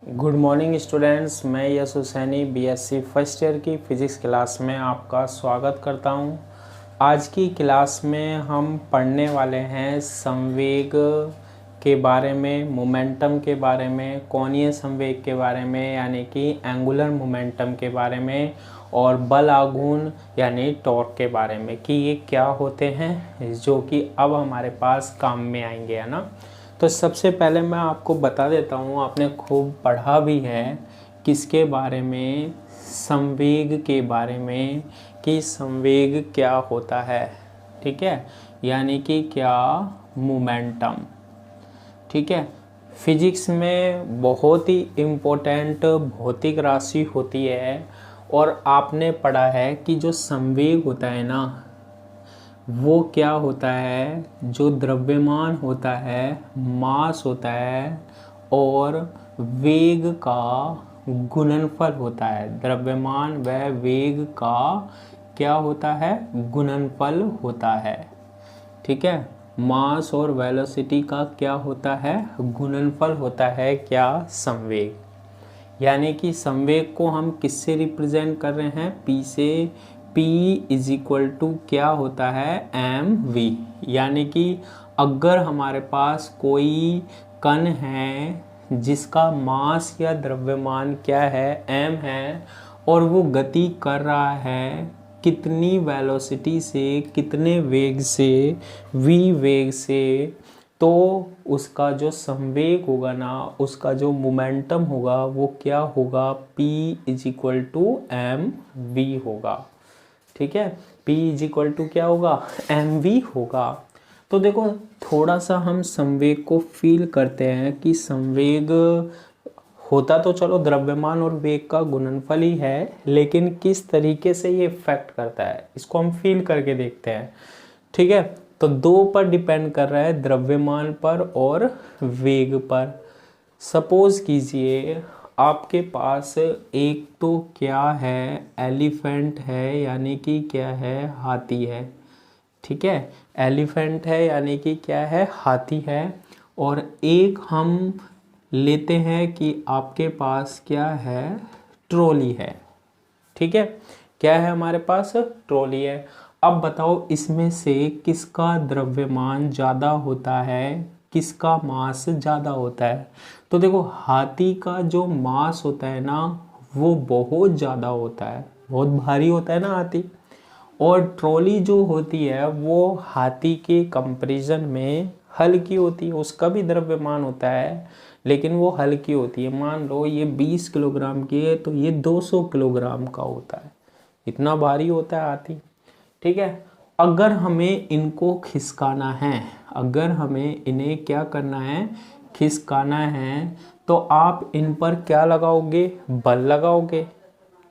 Good morning students, मैं यश Husaini BSc first year की physics class में आपका स्वागत करता हूं। आज की क्लास में हम पढ़ने वाले हैं संवेग के बारे में, मोमेंटम के बारे में, कोणीय संवेग के बारे में यानी कि एंगुलर मोमेंटम के बारे में, और बल आघूर्ण यानी टॉर्क के बारे में कि ये क्या होते हैं, जो कि अब हमारे पास काम में आएंगे, है ना। तो सबसे पहले मैं आपको बता देता हूँ, आपने खूब पढ़ा भी है किसके बारे में, संवेग के बारे में, कि संवेग क्या होता है। ठीक है, यानी कि क्या मोमेंटम। ठीक है, फिजिक्स में बहुत ही इम्पोर्टेंट भौतिक राशि होती है, और आपने पढ़ा है कि जो संवेग होता है ना, वो क्या होता है, जो द्रव्यमान होता है, मास होता है, और वेग का गुणनफल होता है। द्रव्यमान व वेग का क्या होता है, गुणनफल होता है। ठीक है, मास और वेलोसिटी का क्या होता है, गुणनफल होता है क्या, संवेग। यानी कि संवेग को हम किससे रिप्रेजेंट कर रहे हैं, पी से। P इज इक्वल टू क्या होता है, mv। यानी कि अगर हमारे पास कोई कण है जिसका मास या द्रव्यमान क्या है, m है, और वो गति कर रहा है कितनी वेलोसिटी से, कितने वेग से, v वेग से, तो उसका जो संवेग होगा ना, उसका जो मोमेंटम होगा वो क्या होगा, P is equal to m v होगा। ठीक है, P इज इक्वल टू क्या होगा, एम वी होगा। तो देखो, थोड़ा सा हम संवेग को फील करते हैं कि संवेग होता तो चलो द्रव्यमान और वेग का गुणनफल ही है, लेकिन किस तरीके से ये इफेक्ट करता है इसको हम फील करके देखते हैं। ठीक है, तो दो पर डिपेंड कर रहा है, द्रव्यमान पर और वेग पर। सपोज कीजिए आपके पास एक तो क्या है, एलिफेंट है, यानी कि क्या है, हाथी है। ठीक है, एलिफेंट है यानी कि क्या है, हाथी है। और एक हम लेते हैं कि आपके पास क्या है, ट्रॉली है। ठीक है, क्या है हमारे पास, ट्रॉली है। अब बताओ इसमें से किसका द्रव्यमान ज़्यादा होता है, किसका मास ज़्यादा होता है। तो देखो, हाथी का जो मास होता है ना, वो बहुत ज़्यादा होता है, बहुत भारी होता है ना हाथी। और ट्रॉली जो होती है वो हाथी के कंपैरिजन में हल्की होती है, उसका भी द्रव्यमान होता है लेकिन वो हल्की होती है। मान लो ये 20 किलोग्राम की है तो ये 200 किलोग्राम का होता है, इतना भारी होता है हाथी। ठीक है, अगर हमें इनको खिसकाना है, अगर हमें इन्हें क्या करना है, खिसकाना है, तो आप इन पर क्या लगाओगे, बल लगाओगे।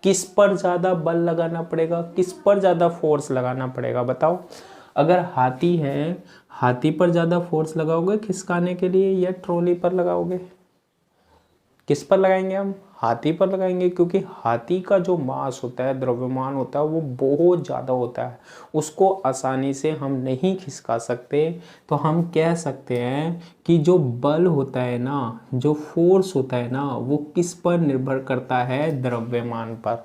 किस पर ज़्यादा बल लगाना पड़ेगा, किस पर ज़्यादा फोर्स लगाना पड़ेगा, बताओ। अगर हाथी है, हाथी पर ज़्यादा फोर्स लगाओगे खिसकाने के लिए, या ट्रॉली पर लगाओगे। किस पर लगाएंगे हम, हाथी पर लगाएंगे, क्योंकि हाथी का जो मास होता है, द्रव्यमान होता है, वो बहुत ज़्यादा होता है, उसको आसानी से हम नहीं खिसका सकते। तो हम कह सकते हैं कि जो बल होता है ना, जो फोर्स होता है ना, वो किस पर निर्भर करता है, द्रव्यमान पर,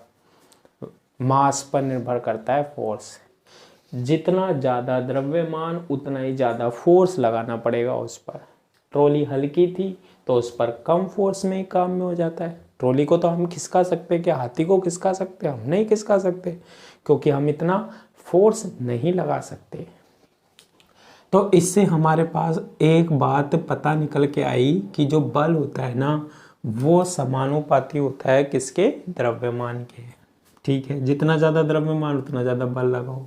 मास पर निर्भर करता है फोर्स। जितना ज़्यादा द्रव्यमान उतना ही ज़्यादा फोर्स लगाना पड़ेगा उस पर। ट्रॉली हल्की थी तो उस पर कम फोर्स में ही काम में हो जाता है। ट्रॉली को तो हम खिसका सकते हैं, क्या हाथी को खिसका सकते हैं, हम नहीं खिसका सकते, क्योंकि हम इतना फोर्स नहीं लगा सकते। तो इससे हमारे पास एक बात पता निकल के आई कि जो बल होता है ना, वो समानुपाती होता है किसके, द्रव्यमान के। ठीक है, जितना ज़्यादा द्रव्यमान उतना ज़्यादा बल लगाओ।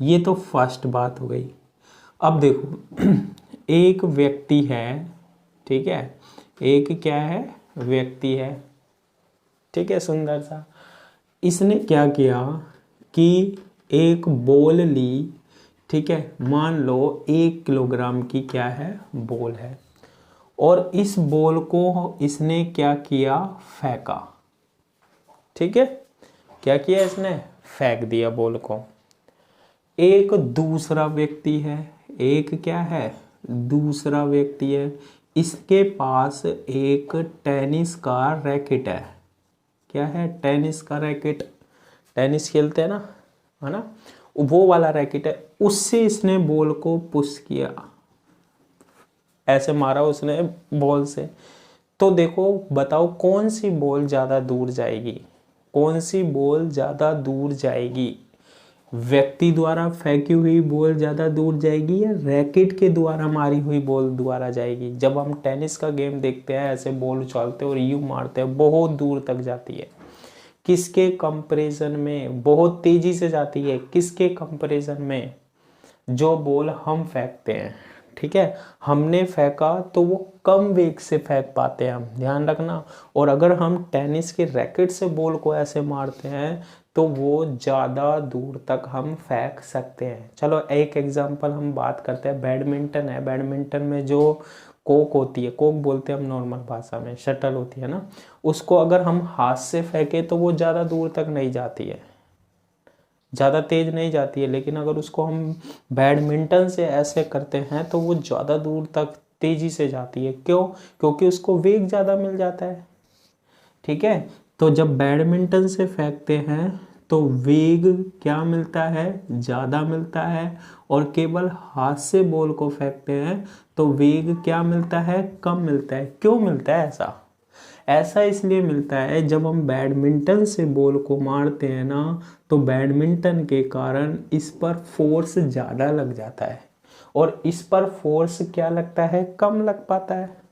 ये तो फर्स्ट बात हो गई। अब देखो एक व्यक्ति है, ठीक है, एक क्या है, व्यक्ति है। ठीक है, सुंदर सा, इसने क्या किया कि एक बॉल ली। ठीक है, मान लो 1 किलोग्राम की क्या है, बॉल है, और इस बॉल को इसने क्या किया, फेंका। ठीक है, क्या किया इसने, फेंक दिया बॉल को। एक दूसरा व्यक्ति है, एक क्या है, दूसरा व्यक्ति है, इसके पास एक टेनिस का रैकेट है। क्या है? टेनिस का रैकेट। टेनिस खेलते हैं ना, है ना, वो वाला रैकेट है। उससे इसने बॉल को पुश किया, ऐसे मारा उसने बॉल से। तो देखो, बताओ कौन सी बॉल ज़्यादा दूर जाएगी? कौन सी बॉल ज़्यादा दूर जाएगी? व्यक्ति द्वारा फेंकी हुई बॉल ज़्यादा दूर जाएगी या रैकेट के द्वारा मारी हुई बॉल द्वारा जाएगी? जब हम टेनिस का गेम देखते हैं, ऐसे बॉल उछालते हैं और यूं मारते हैं, बहुत दूर तक जाती है। किसके कंपैरिजन में? बहुत तेजी से जाती है। किसके कंपैरिजन में? जो बॉल हम फेंकते हैं, ठीक है, हमने फेंका तो वो कम वेग से फेंक पाते हैं हम, ध्यान रखना। और अगर हम टेनिस के रैकेट से बॉल को ऐसे मारते हैं तो वो ज़्यादा दूर तक हम फेंक सकते हैं। चलो एक एग्जांपल हम बात करते हैं, बैडमिंटन है। बैडमिंटन में जो कोक होती है, कोक बोलते हैं हम नॉर्मल भाषा में, शटल होती है ना, उसको अगर हम हाथ से फेंके तो वो ज़्यादा दूर तक नहीं जाती है, ज़्यादा तेज नहीं जाती है। लेकिन अगर उसको हम बैडमिंटन से ऐसे करते हैं तो वो ज़्यादा दूर तक तेजी से जाती है। क्यों? क्योंकि उसको वेग ज़्यादा मिल जाता है, ठीक है। तो जब बैडमिंटन से फेंकते हैं तो वेग क्या मिलता है? ज़्यादा मिलता है। और केवल हाथ से बॉल को फेंकते हैं तो वेग क्या मिलता है? कम मिलता है। क्यों मिलता है ऐसा? ऐसा इसलिए मिलता है, जब हम बैडमिंटन से बॉल को मारते हैं ना, तो बैडमिंटन के कारण इस पर फोर्स ज़्यादा लग जाता है और इस पर फोर्स क्या लगता है? कम लग पाता है।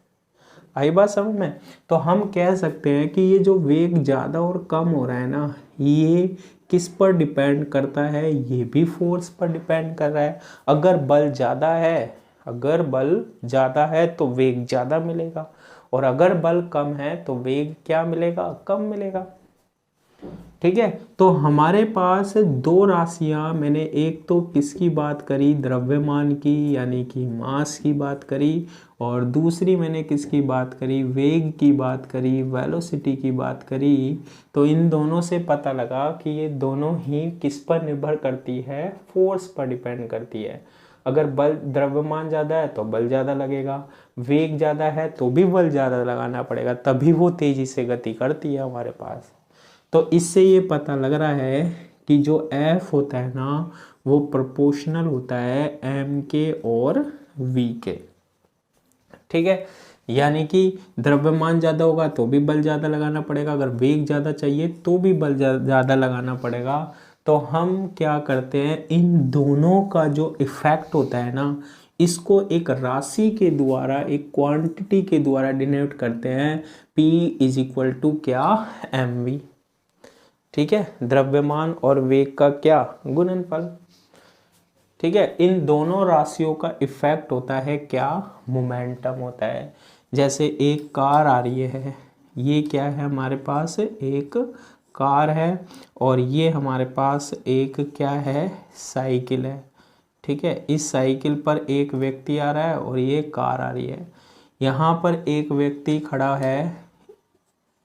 आई बात समझ में? तो हम कह सकते हैं कि ये जो वेग ज़्यादा और कम हो रहा है ना, ये किस पर डिपेंड करता है? ये भी फोर्स पर डिपेंड कर रहा है। अगर बल ज़्यादा है, अगर बल ज़्यादा है तो वेग ज़्यादा मिलेगा, और अगर बल कम है तो वेग क्या मिलेगा? कम मिलेगा, ठीक है। तो हमारे पास दो राशियां, मैंने एक तो किसकी बात करी? द्रव्यमान की, यानी कि मास की बात करी, और दूसरी मैंने किसकी बात करी? वेग की बात करी, वेलोसिटी की बात करी। तो इन दोनों से पता लगा कि ये दोनों ही किस पर निर्भर करती है? फोर्स पर डिपेंड करती है। अगर बल, द्रव्यमान ज़्यादा है तो बल ज़्यादा लगेगा, वेग ज़्यादा है तो भी बल ज़्यादा लगाना पड़ेगा, तभी वो तेज़ी से गति करती है हमारे पास। तो इससे ये पता लग रहा है कि जो F होता है ना, वो प्रोपोर्शनल होता है M के और V के, ठीक है। यानी कि द्रव्यमान ज़्यादा होगा तो भी बल ज़्यादा लगाना पड़ेगा, अगर वेग ज़्यादा चाहिए तो भी बल ज़्यादा लगाना पड़ेगा। तो हम क्या करते हैं, इन दोनों का जो इफेक्ट होता है ना, इसको एक राशि के द्वारा, एक क्वांटिटी के द्वारा डिनोट करते हैं। P इज इक्वल टू क्या? mv, ठीक है। द्रव्यमान और वेग का क्या? गुणनफल, ठीक है। इन दोनों राशियों का इफेक्ट होता है क्या? मोमेंटम होता है। जैसे एक कार आ रही है, ये क्या है हमारे पास? एक कार है, और ये हमारे पास एक क्या है? साइकिल है, ठीक है। इस साइकिल पर एक व्यक्ति आ रहा है और ये कार आ रही है। यहाँ पर एक व्यक्ति खड़ा है,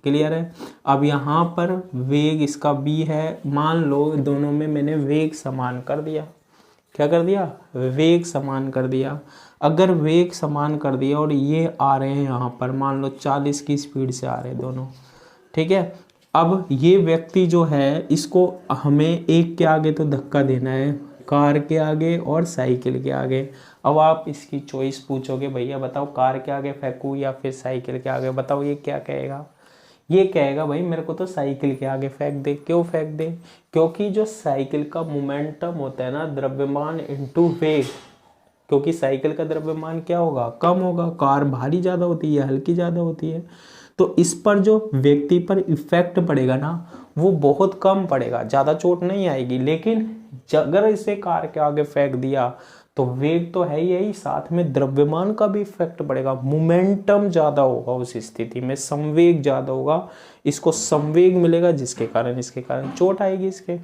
क्लियर है। अब यहाँ पर वेग इसका b है, मान लो दोनों में मैंने वेग समान कर दिया। क्या कर दिया? वेग समान कर दिया। अगर वेग समान कर दिया और ये आ रहे हैं यहाँ पर, मान लो 40 की स्पीड से आ रहे हैं दोनों, ठीक है। अब ये व्यक्ति जो है, इसको हमें एक के आगे तो धक्का देना है, कार के आगे और साइकिल के आगे। अब आप इसकी चॉइस पूछोगे, भैया बताओ कार के आगे फेंकूं या फिर साइकिल के आगे? बताओ ये क्या कहेगा? ये कहेगा भाई मेरे को तो साइकिल के आगे फेंक दे। क्यों फेंक दे? क्योंकि जो साइकिल का मोमेंटम होता है ना, द्रव्यमान इनटू वेग, क्योंकि साइकिल का द्रव्यमान क्या होगा? कम होगा, कार भारी ज़्यादा होती है, हल्की ज़्यादा होती है। तो इस पर जो व्यक्ति पर इफेक्ट पड़ेगा ना, वो बहुत कम पड़ेगा, ज़्यादा चोट नहीं आएगी। लेकिन अगर इसे कार के आगे फेंक दिया तो वेग तो है यही, साथ में द्रव्यमान का भी इफेक्ट पड़ेगा, मोमेंटम ज़्यादा होगा, उस स्थिति में संवेग ज़्यादा होगा, इसको संवेग मिलेगा, जिसके कारण इसके कारण चोट आएगी इसके,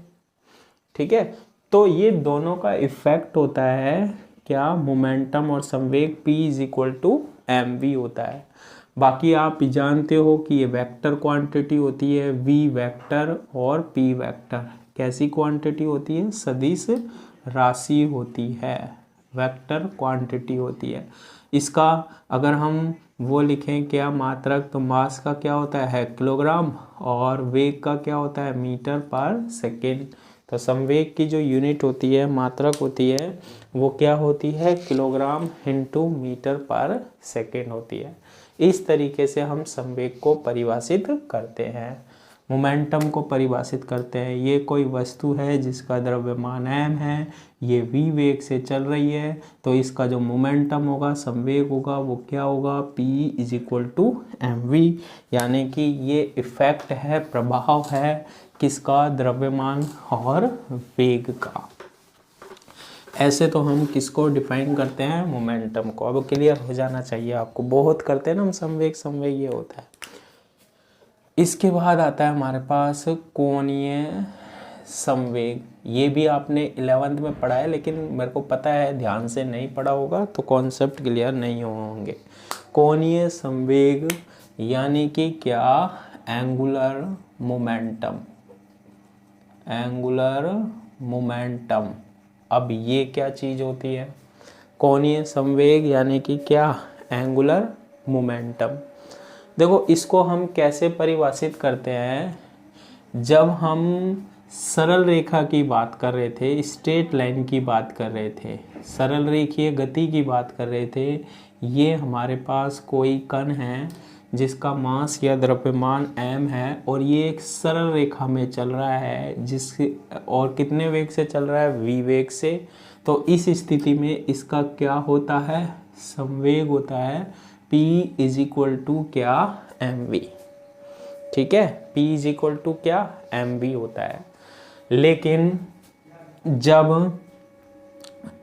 ठीक है। तो ये दोनों का इफेक्ट होता है क्या? मोमेंटम और संवेग। P is equal to mv होता है। बाकी आप जानते हो कि ये वेक्टर क्वांटिटी होती है, v वेक्टर और p वेक्टर कैसी क्वांटिटी होती है? सदिश राशि होती है, वेक्टर क्वांटिटी होती है। इसका अगर हम वो लिखें क्या मात्रक, तो मास का क्या होता है किलोग्राम, और वेग का क्या होता है मीटर पर सेकेंड। तो संवेग की जो यूनिट होती है, मात्रक होती है, वो क्या होती है किलोग्राम इंटू मीटर पर सेकेंड होती है। इस तरीके से हम संवेग को परिभाषित करते हैं, मोमेंटम को परिभाषित करते हैं। ये कोई वस्तु है जिसका द्रव्यमान m है, ये v वेग से चल रही है, तो इसका जो मोमेंटम होगा, संवेग होगा, वो क्या होगा p is equal to mv, यानी कि ये इफेक्ट है, प्रभाव है किसका, द्रव्यमान और वेग का। ऐसे तो हम किसको डिफाइन करते हैं, मोमेंटम को। अब क्लियर हो जाना चाहिए आपको, बहुत करते हैं ना हम संवेग, संवेग ये होता है। इसके बाद आता है हमारे पास कोणीय संवेग। ये भी आपने 11th में पढ़ा है, लेकिन मेरे को पता है ध्यान से नहीं पढ़ा होगा तो कॉन्सेप्ट क्लियर नहीं होंगे। कोणीय संवेग यानी कि क्या, एंगुलर मोमेंटम, एंगुलर मोमेंटम। अब ये क्या चीज़ होती है, कोणीय संवेग यानी कि क्या, एंगुलर मोमेंटम। देखो इसको हम कैसे परिभाषित करते हैं, जब हम सरल रेखा की बात कर रहे थे, स्ट्रेट लाइन की बात कर रहे थे, सरल रेखीय गति की बात कर रहे थे, ये हमारे पास कोई कण है जिसका मास या द्रव्यमान m है, और ये एक सरल रेखा में चल रहा है, और कितने वेग से चल रहा है, v वेग से। तो इस स्थिति में इसका क्या होता है, संवेग होता है p इज इक्वल टू क्या, mv। ठीक है, p इज इक्वल टू क्या, mv होता है। लेकिन जब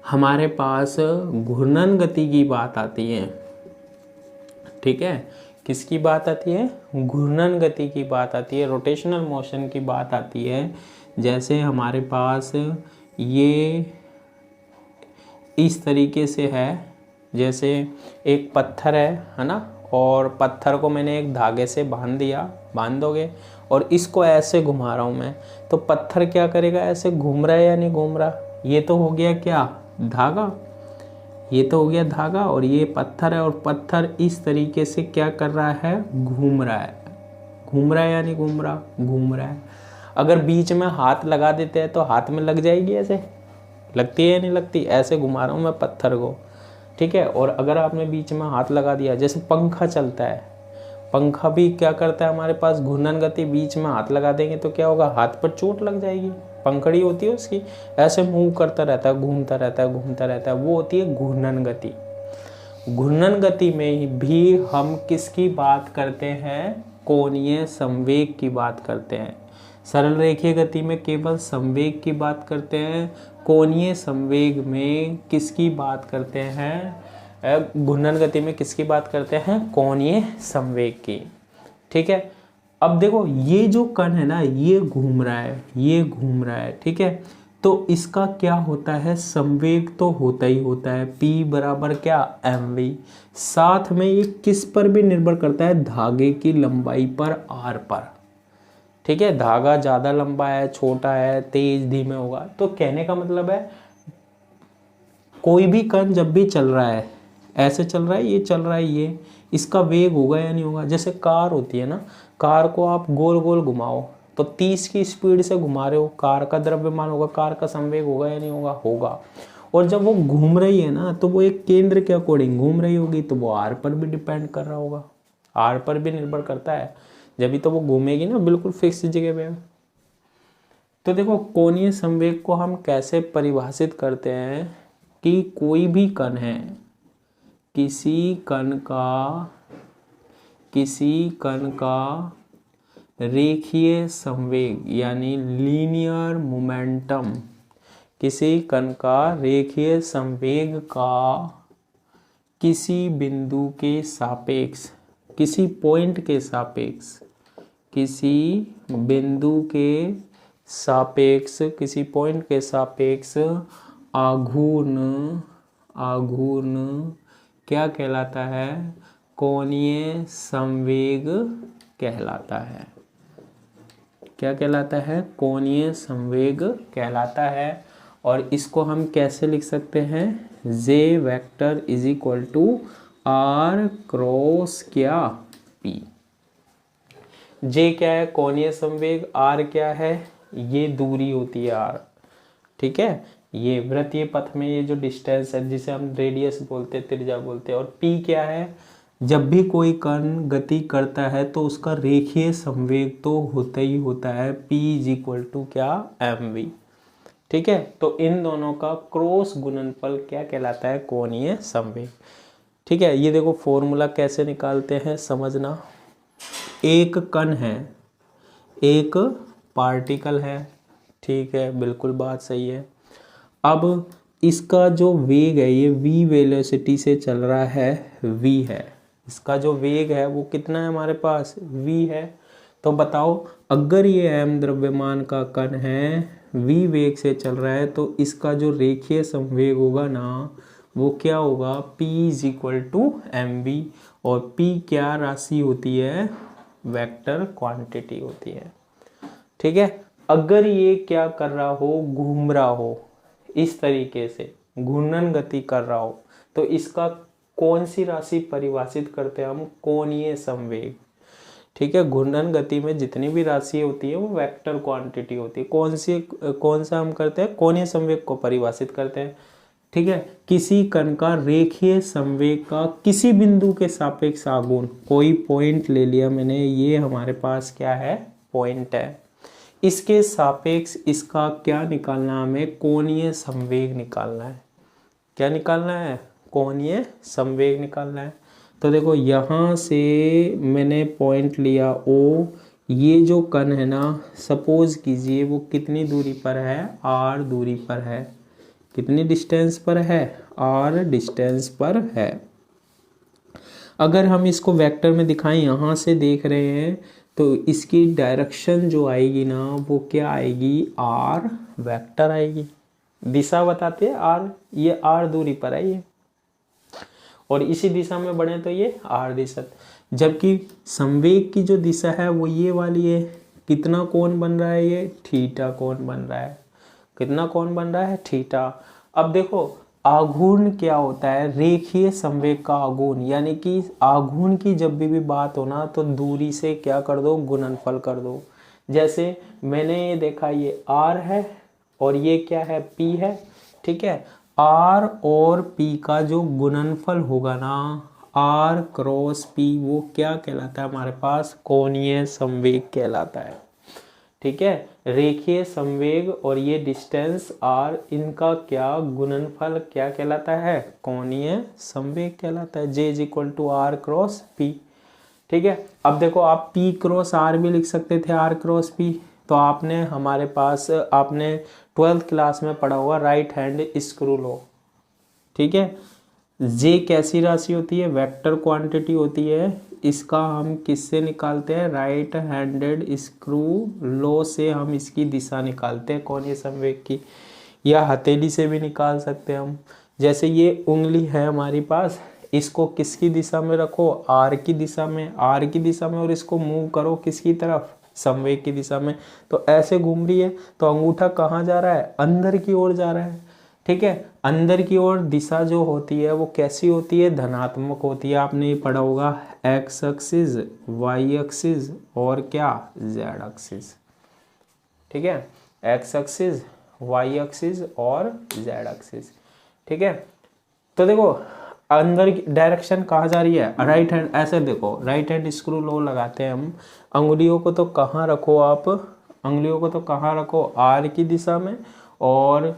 हमारे पास घूर्णन गति की बात आती है, ठीक है, किसकी बात आती है, घूर्णन गति की बात आती है, रोटेशनल मोशन की बात आती है। जैसे हमारे पास ये इस तरीके से है, जैसे एक पत्थर है ना, और पत्थर को मैंने एक धागे से बांध दिया, बांध दोगे, और इसको ऐसे घुमा रहा हूँ मैं, तो पत्थर क्या करेगा, ऐसे घूम रहा है या नहीं घूम रहा, ये तो हो गया क्या, धागा, ये तो हो गया धागा, और ये पत्थर है, और पत्थर इस तरीके से क्या कर रहा है, घूम रहा है, घूम रहा है या नहीं घूम रहा, घूम रहा है। अगर बीच में हाथ लगा देते हैं तो हाथ में लग जाएगी, ऐसे लगती है या नहीं लगती, ऐसे घुमा रहा हूँ मैं पत्थर को, ठीक है। और अगर आपने बीच में हाथ लगा दिया, जैसे पंखा चलता है, पंखा भी क्या करता है हमारे पास, घूर्णन गति, बीच में हाथ लगा देंगे तो क्या होगा, हाथ पर चोट लग जाएगी, पंखड़ी होती है उसकी, ऐसे मूव करता रहता है, घूमता रहता है, घूमता रहता है, वो होती है घूर्णन गति। घूर्णन गति में भी हम किसकी बात करते हैं, कोणीय संवेग की बात करते हैं। सरल रेखीय गति में केवल संवेग की बात करते हैं, कोणीय संवेग में किसकी बात करते हैं, घूर्णन गति में किसकी बात करते हैं, कोणीय संवेग की। ठीक है, अब देखो ये जो कण है ना, ये घूम रहा है, ये घूम रहा है, ठीक है, तो इसका क्या होता है, संवेग तो होता ही होता है, P बराबर क्या, mv। साथ में ये किस पर भी निर्भर करता है, धागे की लंबाई पर, r पर। ठीक है, धागा ज़्यादा लंबा है, छोटा है, तेज धीमे होगा। तो कहने का मतलब है कोई भी कण जब भी चल रहा है, ऐसे चल रहा है, ये चल रहा है, ये इसका वेग होगा या नहीं होगा। जैसे कार होती है ना, कार को आप गोल गोल घुमाओ तो 30 की स्पीड से घुमा रहे हो, कार का द्रव्यमान होगा, कार का संवेग होगा या नहीं होगा, होगा। और जब वो घूम रही है ना, तो वो एक केंद्र के अकॉर्डिंग घूम रही होगी, तो वो आर पर भी डिपेंड कर रहा होगा, आर पर भी निर्भर करता है, जब भी तो वो घूमेगी ना बिल्कुल फिक्स जगह पे। तो देखो कोणीय संवेग को हम कैसे परिभाषित करते हैं कि कोई भी कण है, किसी कण का रेखीय संवेग यानी लीनियर मोमेंटम, किसी कण का रेखीय संवेग का किसी बिंदु के सापेक्ष, किसी पॉइंट के सापेक्ष, किसी बिंदु के सापेक्ष, किसी पॉइंट के सापेक्ष आघूर्ण क्या कहलाता है, कोणीय संवेग कहलाता है। क्या कहलाता है, कोणीय संवेग कहलाता है। और इसको हम कैसे लिख सकते हैं, J vector is equal to are cross क्या पी। जे क्या है, कोणीय संवेग, आर क्या है, ये दूरी होती है आर, ठीक है, ये वृत्तीय पथ में ये जो डिस्टेंस है जिसे हम रेडियस बोलते हैं, त्रिज्या बोलते हैं। और पी क्या है, जब भी कोई कण गति करता है तो उसका रेखीय संवेग तो होता ही होता है, P इज इक्वल टू क्या, mv, ठीक है। तो इन दोनों का क्रॉस गुणनफल क्या कहलाता है, कोणीय संवेग, ठीक है। ये देखो फॉर्मूला कैसे निकालते हैं समझना। एक कण है, एक पार्टिकल है, ठीक है, बिल्कुल बात सही है। अब इसका जो वेग है ये v वेलोसिटी से चल रहा है, v है, इसका जो वेग है वो कितना है हमारे पास, v है। तो बताओ अगर ये m द्रव्यमान का कण है, v वेग से चल रहा है, तो इसका जो रेखीय संवेग होगा ना वो क्या होगा, p is equal to mv। और p क्या राशि होती है, वेक्टर क्वांटिटी होती है, ठीक है। अगर ये क्या कर रहा हो, घूम रहा हो, इस तरीके से घूर्णन गति कर रहा हो, तो इसका कौन सी राशि परिभाषित करते हैं हम, कोणीय संवेग, ठीक है। घूर्णन गति में जितनी भी राशि होती है वो वेक्टर क्वांटिटी होती है, कौन सा हम करते हैं, कोणीय संवेग को परिभाषित करते हैं, ठीक है। किसी कण का रेखीय संवेग का किसी बिंदु के सापेक्ष आघूर्ण, कोई पॉइंट ले लिया मैंने, ये हमारे पास क्या है, पॉइंट है, इसके सापेक्ष इसका क्या निकालना है, हमें कोणीय संवेग निकालना है। क्या निकालना है, कोणीय संवेग निकालना है। तो देखो यहाँ से मैंने पॉइंट लिया O, ये जो कण है ना, सपोज कीजिए वो कितनी दूरी पर है, r दूरी पर है, कितनी डिस्टेंस पर है, r डिस्टेंस पर है। अगर हम इसको वेक्टर में दिखाएं, यहाँ से देख रहे हैं तो इसकी डायरेक्शन जो आएगी ना वो क्या आएगी, r वेक्टर आएगी, दिशा बताते हैं r, ये r दूरी पर है ये, और इसी दिशा में बढ़े तो ये r दिशा। जबकि संवेग की जो दिशा है वो ये वाली है, कितना कोण बन रहा है, ये थीटा कोण बन रहा है, कितना कोण बन रहा है, थीटा। अब देखो आघूर्ण क्या होता है, रेखीय संवेग का आघूर्ण, यानी कि आघूर्ण की जब भी बात हो ना तो दूरी से क्या कर दो, गुणनफल कर दो। जैसे मैंने ये देखा, ये r है और ये क्या है, p है, ठीक है। r और p का जो गुणनफल होगा ना, r क्रॉस p, वो क्या कहलाता है हमारे पास, कोणीय संवेग कहलाता है, ठीक है। रेखीय संवेग और ये डिस्टेंस r, इनका क्या गुणनफल क्या कहलाता है, कोणीय संवेग कहलाता है, j is equal to are cross p, ठीक है। अब देखो आप p क्रॉस r भी लिख सकते थे, r क्रॉस p, तो आपने हमारे पास आपने 12th क्लास में पढ़ा हुआ राइट हैंड स्क्रू लॉ, ठीक है। j कैसी राशि होती है, वेक्टर क्वांटिटी होती है, इसका हम किससे निकालते हैं, राइट हैंडेड स्क्रू लॉ से हम इसकी दिशा निकालते हैं कोणीय संवेग की, या हथेली से भी निकाल सकते हैं हम। जैसे ये उंगली है हमारी पास, इसको किसकी दिशा में रखो, r की दिशा में, r की दिशा में, और इसको मूव करो किसकी तरफ, संवेग की दिशा में, तो ऐसे घूम रही है, तो अंगूठा कहाँ जा रहा है, अंदर की ओर जा रहा है, ठीक है। अंदर की ओर दिशा जो होती है वो कैसी होती है, धनात्मक होती है। आपने ये पढ़ा होगा x एक्सिस, y एक्सिस और क्या, z एक्सिस, ठीक है, x एक्सिस, y एक्सिस और z एक्सिस, ठीक है। तो देखो अंदर की डायरेक्शन कहाँ जा रही है, राइट हैंड, ऐसे देखो राइट हैंड स्क्रू लॉ लगाते हैं हम, अंगुलियों को तो कहाँ रखो आप, अंगुलियों को तो कहाँ रखो, r की दिशा में, और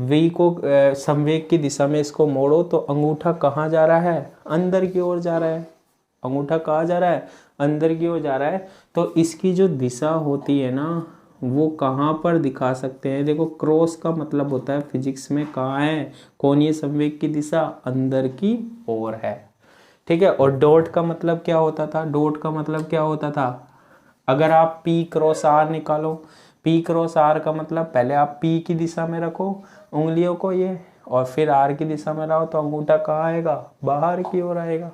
v को संवेग की दिशा में इसको मोड़ो, तो अंगूठा कहाँ जा रहा है, अंदर की ओर जा रहा है, अंगूठा कहाँ जा रहा है, अंदर की ओर जा रहा है। तो इसकी जो दिशा होती है ना वो कहाँ पर दिखा सकते हैं, देखो क्रॉस का मतलब होता है फिजिक्स में कहाँ है, कोणीय संवेग की दिशा अंदर की ओर है, ठीक है। और डॉट का मतलब क्या होता था, डॉट का मतलब क्या होता था, अगर आप p क्रॉस r निकालो, p क्रॉस r का मतलब पहले आप p की दिशा में रखो उंगलियों को ये, और फिर r की दिशा में रहो, तो अंगूठा कहाँ आएगा, बाहर की ओर आएगा,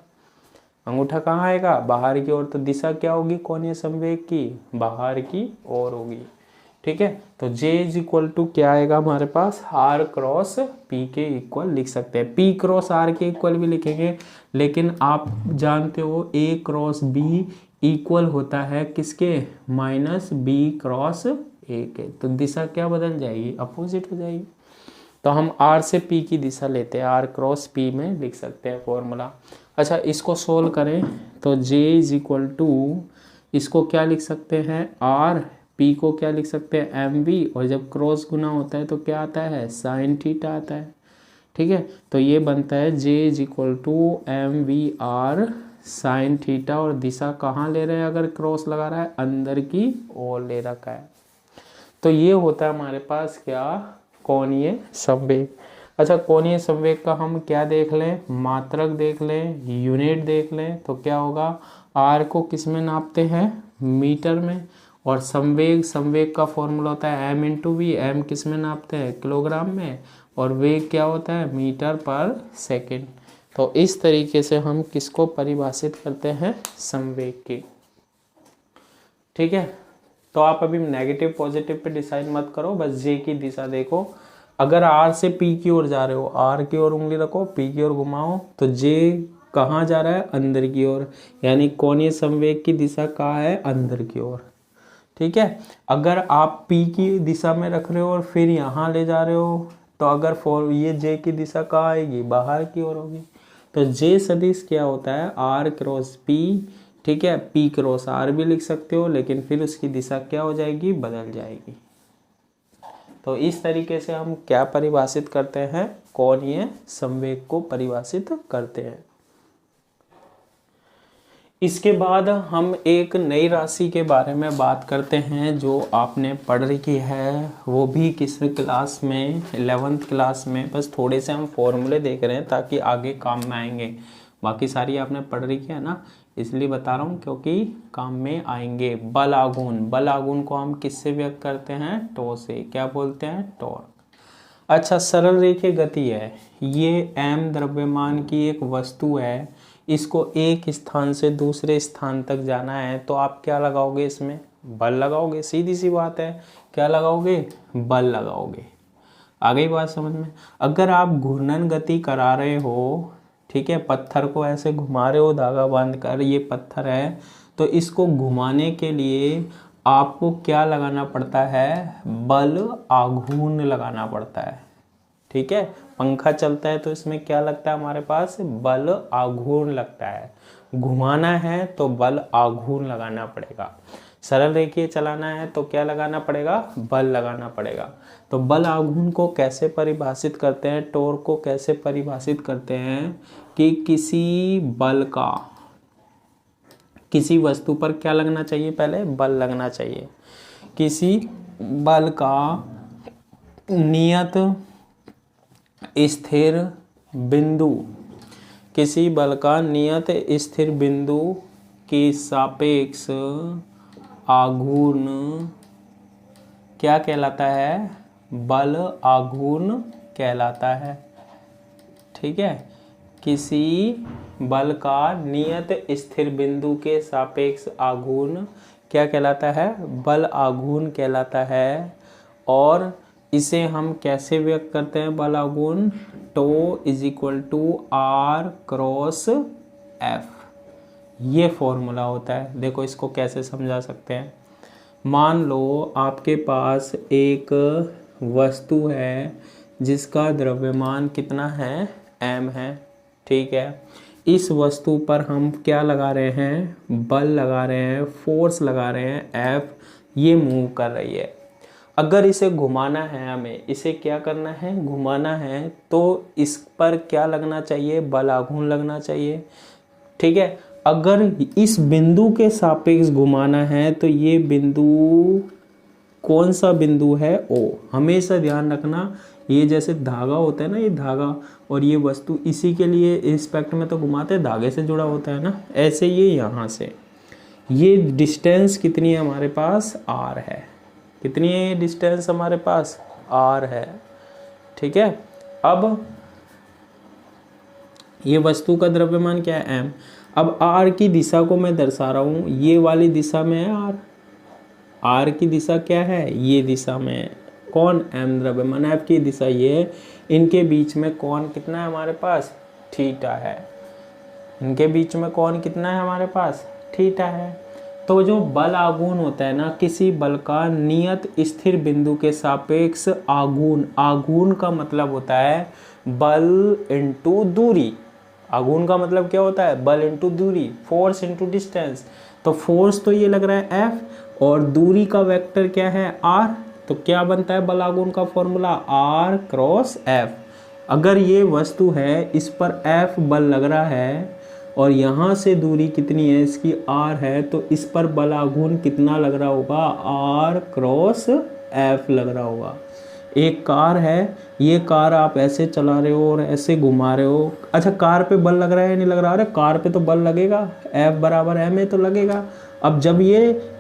अंगूठा कहाँ आएगा, बाहर की ओर। तो दिशा क्या होगी कोणीय संवेग की, बाहर की ओर होगी, ठीक है। तो J इज इक्वल टू क्या आएगा हमारे पास, R क्रॉस P के इक्वल लिख सकते हैं। P क्रॉस R के इक्वल भी लिखेंगे, लेकिन आप जानते हो A क्रॉस B इक्वल होता है किसके, माइनस B क्रॉस A के। तो दिशा क्या बदल जाएगी, अपोजिट हो जाएगी। तो हम R से P की दिशा लेते हैं, R क्रॉस P में लिख सकते हैं फॉर्मूला। अच्छा, इसको सोल्व करें तो J इज इक्वल टू, इसको क्या लिख सकते हैं, R, P को क्या लिख सकते हैं, MV, और जब क्रॉस गुना होता है तो क्या आता है, साइन थीटा आता है। ठीक है, तो ये बनता है J is equal to MVR sine theta, और दिशा कहाँ ले रहे हैं, अगर क्रॉस लगा रहा है अंदर की ओर ले रखा है। तो ये होता है हमारे पास क्या, कोणीय संवेग। अच्छा, कोणीय संवेग का हम क्या देख लें, मात्रक देख लें, यूनिट देख लें, तो क्या होगा, R को किस में नापते हैं, मीटर में, और संवेग का फॉर्मूला होता है m इंटू वी, एम किस में नापते हैं, किलोग्राम में, और वेग क्या होता है, मीटर पर सेकेंड। तो इस तरीके से हम किसको परिभाषित करते हैं, संवेग की। ठीक है, तो आप अभी नेगेटिव पॉजिटिव पे डिसाइड मत करो, बस J की दिशा देखो। अगर R से P की ओर जा रहे हो, R की ओर उंगली रखो, P की ओर घुमाओ, तो J कहाँ जा रहा है, अंदर की ओर, यानी कोणीय संवेग की दिशा कहाँ है, अंदर की ओर। ठीक है, अगर आप P की दिशा में रख रहे हो और फिर यहाँ ले जा रहे हो, तो अगर ये J की दिशा कहाँ आएगी, बाहर की ओर होगी। तो J सदिश क्या होता है, R क्रॉस P। ठीक है, P क्रॉस R भी लिख सकते हो, लेकिन फिर उसकी दिशा क्या हो जाएगी, बदल जाएगी। तो इस तरीके से हम क्या परिभाषित करते हैं, कोणीय संवेग को परिभाषित करते हैं। इसके बाद हम एक नई राशि के बारे में बात करते हैं जो आपने पढ़ रखी है, वो भी किस क्लास में, 11th क्लास में। बस थोड़े से हम फॉर्मूले देख रहे हैं ताकि आगे काम में आएंगे। बाकी सारी आपने पढ़ रखी है ना, इसलिए बता रहा हूँ क्योंकि काम में आएंगे। बल आघूर्ण को हम किससे व्यक्त करते हैं, टॉ से। क्या बोलते हैं, टॉर्क। अच्छा, सरल रेखीय गति है, ये m द्रव्यमान की एक वस्तु है, इसको एक स्थान से दूसरे स्थान तक जाना है, तो आप क्या लगाओगे, इसमें बल लगाओगे, सीधी सी बात है। क्या लगाओगे, बल लगाओगे। आ गई बात समझ में। अगर आप घूर्णन गति करा रहे हो, ठीक है, पत्थर को ऐसे घुमा रहे हो धागा बांध कर, ये पत्थर है, तो इसको घुमाने के लिए आपको क्या लगाना पड़ता है, बल आघूर्ण लगाना पड़ता है। ठीक है, पंखा चलता है तो इसमें क्या लगता है हमारे पास, बल आघूर्ण लगता है। घुमाना है तो बल आघूर्ण लगाना पड़ेगा। सरल रेखीय चलाना है तो क्या लगाना पड़ेगा, बल लगाना पड़ेगा। तो बल आघूर्ण को कैसे परिभाषित करते हैं, टॉर्क को कैसे परिभाषित करते हैं, कि किसी बल का किसी वस्तु पर क्या लगना चाहिए, पहले बल लगना चाहिए। किसी बल का नियत स्थिर बिंदु, किसी बल का नियत स्थिर बिंदु के सापेक्ष आघूर्ण क्या कहलाता है, बल आघूर्ण कहलाता है। ठीक है, किसी बल का नियत स्थिर बिंदु के सापेक्ष आघूर्ण क्या कहलाता है, बल आघूर्ण कहलाता है। और इसे हम कैसे व्यक्त करते हैं, बल आघूर्ण, tau is equal to R cross F, ये फॉर्मूला होता है। देखो इसको कैसे समझा सकते हैं। मान लो आपके पास एक वस्तु है जिसका द्रव्यमान कितना है, m है। ठीक है, इस वस्तु पर हम क्या लगा रहे हैं, बल लगा रहे हैं, फोर्स लगा रहे हैं F, ये मूव कर रही है। अगर इसे घुमाना है, हमें इसे क्या करना है, घुमाना है, तो इस पर क्या लगना चाहिए, बल आघूर्ण लगना चाहिए। ठीक है, अगर इस बिंदु के सापेक्ष घुमाना है तो ये बिंदु कौन सा बिंदु है, O। हमेशा ध्यान रखना, ये जैसे धागा होता है ना, ये धागा, और ये वस्तु इसी के लिए रिस्पेक्ट में तो घुमाते हैं, धागे से जुड़ा होता है ना, ऐसे ये यहाँ से ये डिस्टेंस कितनी है हमारे पास, R है। कितनी है ये डिस्टेंस हमारे पास, R है। ठीक है, अब ये वस्तु का द्रव्यमान क्या है, m। अब R की दिशा को मैं दर्शा रहा हूँ, ये वाली दिशा में है R, आर की दिशा क्या है, ये दिशा में, कौन, एम द्रव्यमान, एफ की दिशा ये है, इनके बीच में कौन कितना है हमारे पास, थीटा है, इनके बीच में कौन कितना है हमारे पास, थीटा है। तो जो बल आघूर्ण होता है ना, किसी बल का नियत स्थिर बिंदु के सापेक्ष आघूर्ण, आघूर्ण का मतलब होता है बल इंटू दूरी, आघूर्ण का मतलब क्या होता है, बल इंटू दूरी, फोर्स इंटू डिस्टेंस। तो फोर्स तो ये लग रहा है F और दूरी का वेक्टर क्या है R, तो क्या बनता है बल आघूर्ण का फॉर्मूला, R क्रॉस F। अगर ये वस्तु है, इस पर F बल लग रहा है और यहाँ से दूरी कितनी है इसकी, R है, तो इस पर बल आघूर्ण कितना लग रहा होगा, R क्रॉस F लग रहा होगा। एक कार है, ये कार आप ऐसे चला रहे हो और ऐसे घुमा रहे हो, अच्छा कार पे बल लग रहा है नहीं लग रहा, अरे कार पे तो बल लगेगा, F बराबर M है तो लगेगा। अब जब ये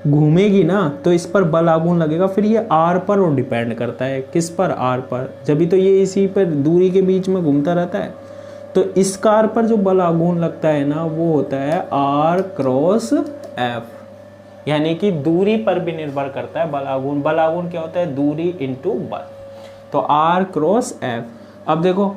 घूमेगी ना तो इस पर बल आघूर्ण लगेगा, फिर ये R पर और डिपेंड करता है, किस पर, R पर, जब तो ये इसी पर दूरी के बीच में घूमता रहता है। तो इस कार पर जो बल आघूर्ण लगता है ना वो होता है R क्रॉस F, यानी कि दूरी पर भी निर्भर करता है बल आघूर्ण। बल आघूर्ण क्या होता है, दूरी इंटू बल, तो R क्रॉस F। अब देखो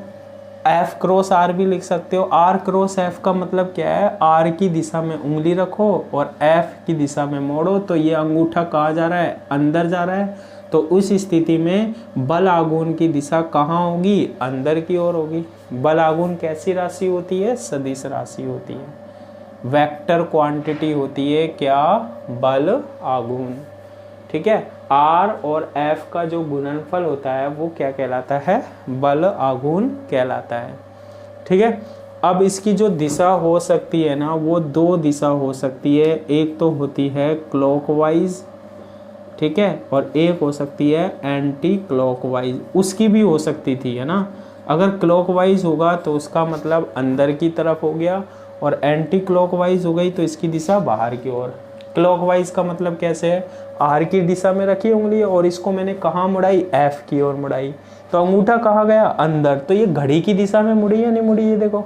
F क्रॉस R भी लिख सकते हो, R क्रॉस F का मतलब क्या है, R की दिशा में उंगली रखो और F की दिशा में मोड़ो, तो ये अंगूठा कहाँ जा रहा है, अंदर जा रहा है, तो उस स्थिति में बल आघूर्ण की दिशा कहाँ होगी, अंदर की ओर होगी। बल आघूर्ण कैसी राशि होती है, सदिश राशि होती है, वेक्टर क्वांटिटी होती है क्या, बल आघूर्ण, ठीक है। R और F का जो गुणनफल होता है वो क्या कहलाता है, बल आघूर्ण कहलाता है, ठीक है। अब इसकी जो दिशा हो सकती है ना वो दो दिशा हो सकती है, एक तो होती है क्लॉकवाइज, ठीक है, और एक हो सकती है एंटी क्लॉकवाइज, उसकी भी हो सकती थी, है ना। अगर क्लॉकवाइज होगा तो उसका मतलब अंदर की तरफ हो गया, और एंटी क्लॉकवाइज हो गई तो इसकी दिशा बाहर की ओर। क्लॉकवाइज का मतलब कैसे है, R की दिशा में रखी उंगली और इसको मैंने कहाँ मुड़ाई, F की ओर मुड़ाई, तो अंगूठा कहाँ गया, अंदर, तो ये घड़ी की दिशा में मुड़ी या नहीं मुड़ी, ये देखो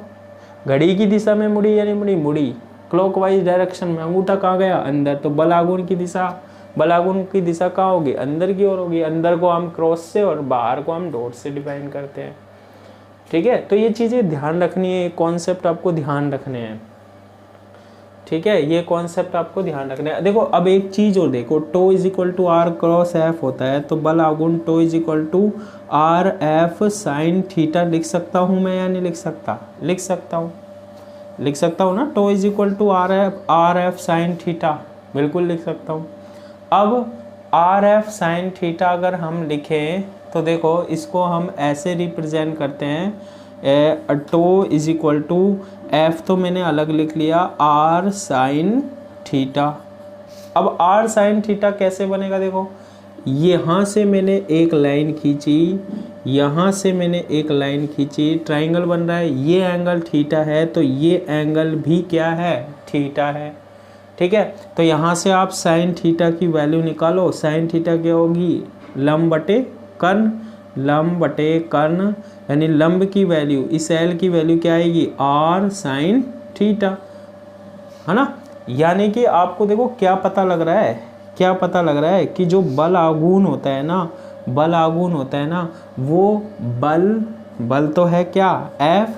घड़ी की दिशा में मुड़ी या नहीं मुड़ी, मुड़ी, क्लॉकवाइज डायरेक्शन में, अंगूठा कहाँ गया, अंदर, तो बल आघूर्ण की दिशा, बल आघूर्ण की दिशा कहाँ होगी, अंदर की ओर होगी। अंदर को हम क्रॉस से और बाहर को हम डॉट से डिफाइन करते हैं, ठीक है। तो ये चीज़ें ध्यान रखनी है, कॉन्सेप्ट आपको ध्यान रखने हैं, ठीक है, ये कॉन्सेप्ट आपको ध्यान रखना है। देखो अब एक चीज और देखो, tau is equal to R cross F होता है, तो बल आघूर्ण tau is equal to R F sine theta लिख सकता हूँ मैं या नहीं लिख सकता, लिख सकता हूँ, लिख सकता हूँ ना, tau is equal to R F sine theta, बिल्कुल लिख सकता हूँ। अब R F साइन थीटा अगर हम लिखें तो देखो इसको हम ऐसे रिप्रेजेंट करते हैं, tau is equal to F तो मैंने अलग लिख लिया, R साइन थीटा। अब R साइन थीटा कैसे बनेगा, देखो यहाँ से मैंने एक लाइन खींची, यहाँ से मैंने एक लाइन खींची, ट्राइंगल बन रहा है, ये एंगल थीटा है तो ये एंगल भी क्या है, थीटा है, ठीक है। तो यहाँ से आप साइन थीटा की वैल्यू निकालो, साइन थीटा क्या होगी, लंब बटे कर्ण, लंब बटे कर्ण, यानी लंब की वैल्यू, इस एल की वैल्यू क्या आएगी, R साइन थीटा, है ना। यानी कि आपको देखो क्या पता लग रहा है, क्या पता लग रहा है कि जो बल आघूर्ण होता है ना, बल आघूर्ण होता है ना, वो बल तो है क्या, F,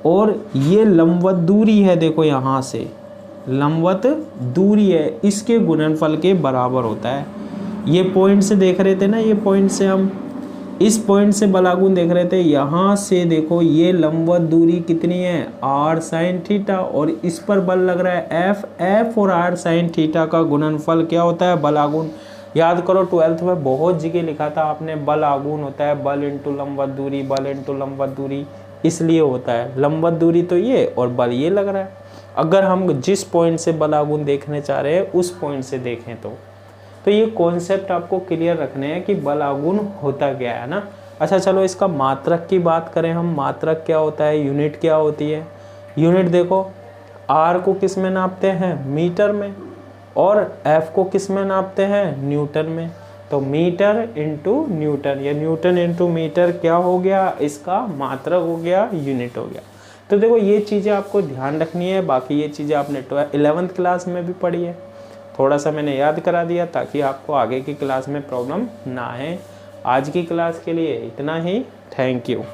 और ये लंबवत दूरी है, देखो यहाँ से लंबवत दूरी है, इसके गुणनफल के बराबर होता है। ये पॉइंट से देख रहे थे ना, ये पॉइंट से हम इस पॉइंट से बल आघूर्ण देख रहे थे, यहाँ से देखो ये लंबवत दूरी कितनी है, R साइन थीटा, और इस पर बल लग रहा है F और R साइन थीटा का गुणनफल क्या होता है, बल आघूर्ण। याद करो 12th में बहुत जगह लिखा था आपने, बल आघूर्ण होता है बल इंटू लंबवत दूरी, बल इंटू लंबवत दूरी, इसलिए होता है लंबवत दूरी तो ये और बल ये लग रहा है। अगर हम जिस पॉइंट से बल आघूर्ण देखने चाह रहे हैं उस पॉइंट से देखें तो ये कॉन्सेप्ट आपको क्लियर रखने हैं कि बल आघूर्ण होता क्या है ना। अच्छा चलो इसका मात्रक की बात करें हम, मात्रक क्या होता है, यूनिट क्या होती है। यूनिट देखो R को किस में नापते हैं, मीटर में, और F को किस में नापते हैं, न्यूटन में। तो मीटर इंटू न्यूटन या न्यूटन इंटू मीटर क्या हो गया, इसका मात्रक हो गया, यूनिट हो गया। तो देखो ये चीज़ें आपको ध्यान रखनी है, बाकी ये चीज़ें आपने 11th क्लास में भी पढ़ी है। थोड़ा सा मैंने याद करा दिया ताकि आपको आगे की क्लास में प्रॉब्लम ना आए। आज की क्लास के लिए इतना ही। Thank you.